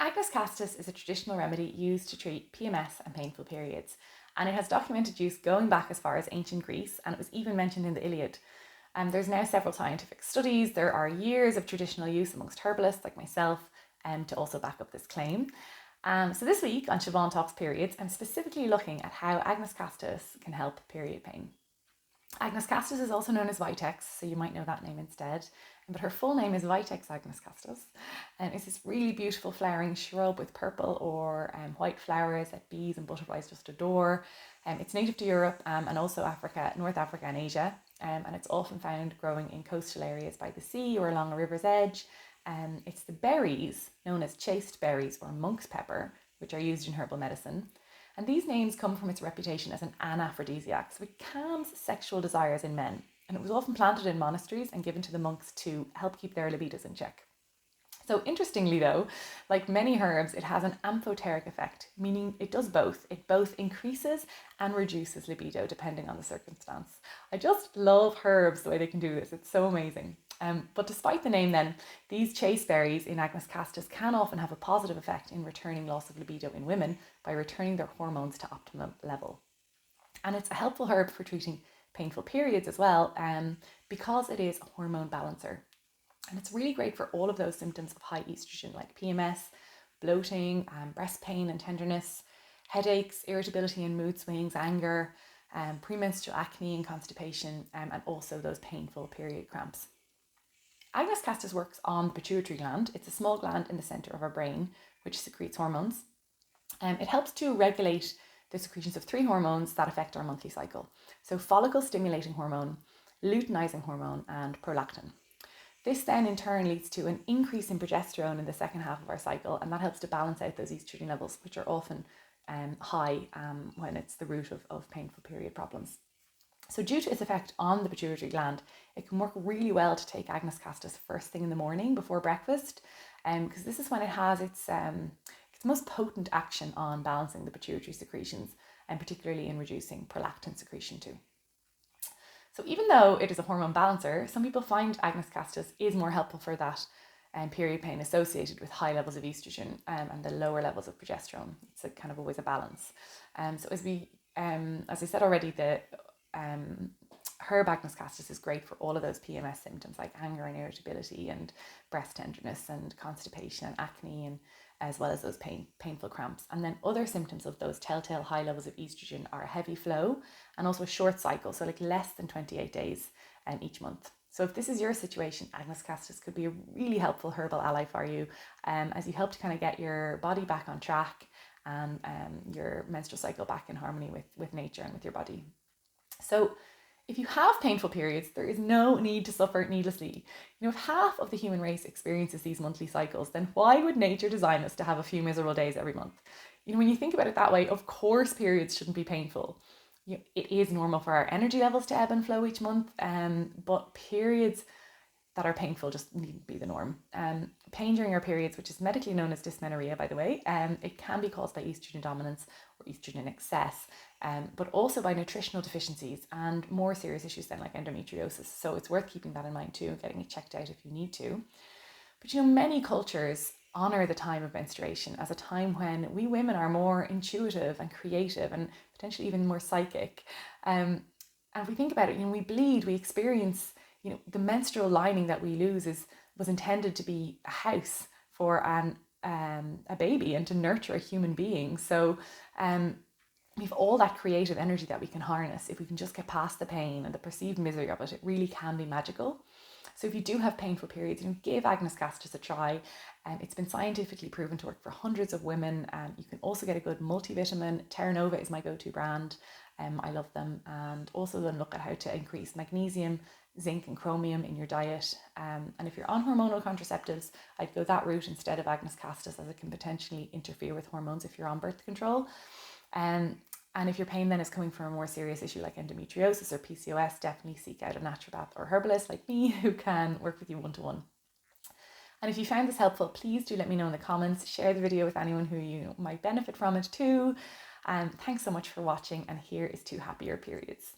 Agnus Castus is a traditional remedy used to treat PMS and painful periods, and it has documented use going back as far as ancient Greece, and it was even mentioned in the Iliad. There's now several scientific studies. There are years of traditional use amongst herbalists like myself to also back up this claim. So this week on Siobhán Talks Periods, I'm specifically looking at how Agnus Castus can help period pain. Agnus Castus is also known as Vitex, so you might know that name instead. But her full name is Vitex Agnus Castus. And it's this really beautiful flowering shrub with purple or white flowers that bees and butterflies just adore. It's native to Europe and also Africa, North Africa and Asia. And it's often found growing in coastal areas by the sea or along a river's edge. It's the berries, known as chaste berries or monk's pepper, which are used in herbal medicine. And these names come from its reputation as an anaphrodisiac, so it calms sexual desires in men. And it was often planted in monasteries and given to the monks to help keep their libidos in check. So interestingly though, like many herbs, it has an amphoteric effect, meaning it does both. It both increases and reduces libido depending on the circumstance. I just love herbs the way they can do this. It's so amazing. But despite the name then, these chaste berries in Agnus Castus can often have a positive effect in returning loss of libido in women by returning their hormones to optimum level. And it's a helpful herb for treating painful periods as well, because it is a hormone balancer. And it's really great for all of those symptoms of high estrogen like PMS, bloating, breast pain and tenderness, headaches, irritability and mood swings, anger, premenstrual acne and constipation, and also those painful period cramps. Agnus Castus works on the pituitary gland. It's a small gland in the centre of our brain, which secretes hormones. It helps to regulate the secretions of 3 hormones that affect our monthly cycle. So follicle stimulating hormone, luteinizing hormone, and prolactin. This then in turn leads to an increase in progesterone in the second half of our cycle, and that helps to balance out those estrogen levels, which are often high when it's the root of painful period problems. So due to its effect on the pituitary gland, it can work really well to take Agnus Castus first thing in the morning before breakfast, because this is when it has its most potent action on balancing the pituitary secretions, and particularly in reducing prolactin secretion too. So even though it is a hormone balancer, some people find Agnus Castus is more helpful for that period pain associated with high levels of estrogen and the lower levels of progesterone. It's kind of always a balance. So as I said already, the herb Agnus Castus is great for all of those PMS symptoms like anger and irritability and breast tenderness and constipation and acne, and as well as those painful cramps. And then other symptoms of those telltale high levels of estrogen are a heavy flow and also a short cycle, so like less than 28 days each month. So if this is your situation, Agnus Castus could be a really helpful herbal ally for you as you help to kind of get your body back on track and your menstrual cycle back in harmony with nature and with your body. So if you have painful periods, there is no need to suffer needlessly. If half of the human race experiences these monthly cycles, then why would nature design us to have a few miserable days every month? When you think about it that way, of course periods shouldn't be painful. It is normal for our energy levels to ebb and flow each month, but periods that are painful just needn't be the norm. Pain during our periods, which is medically known as dysmenorrhea, by the way, it can be caused by estrogen dominance or estrogen excess, but also by nutritional deficiencies and more serious issues then like endometriosis. So it's worth keeping that in mind too, getting it checked out if you need to. But many cultures honor the time of menstruation as a time when we women are more intuitive and creative and potentially even more psychic. And if we think about it, we bleed, we experience, the menstrual lining that we lose was intended to be a house for a baby and to nurture a human being. So we've all that creative energy that we can harness. If we can just get past the pain and the perceived misery of it, it really can be magical. So if you do have painful periods, give Agnus Castus a try. It's been scientifically proven to work for hundreds of women. You can also get a good multivitamin. Terra Nova is my go-to brand. I love them. And also then look at how to increase magnesium, zinc and chromium in your diet. And if you're on hormonal contraceptives, I'd go that route instead of Agnus Castus, as it can potentially interfere with hormones if you're on birth control. And if your pain then is coming from a more serious issue like endometriosis or PCOS, definitely seek out a naturopath or herbalist like me who can work with you one-to-one. And if you found this helpful, please do let me know in the comments. Share the video with anyone who you might benefit from it too. Thanks so much for watching, and here is to happier periods.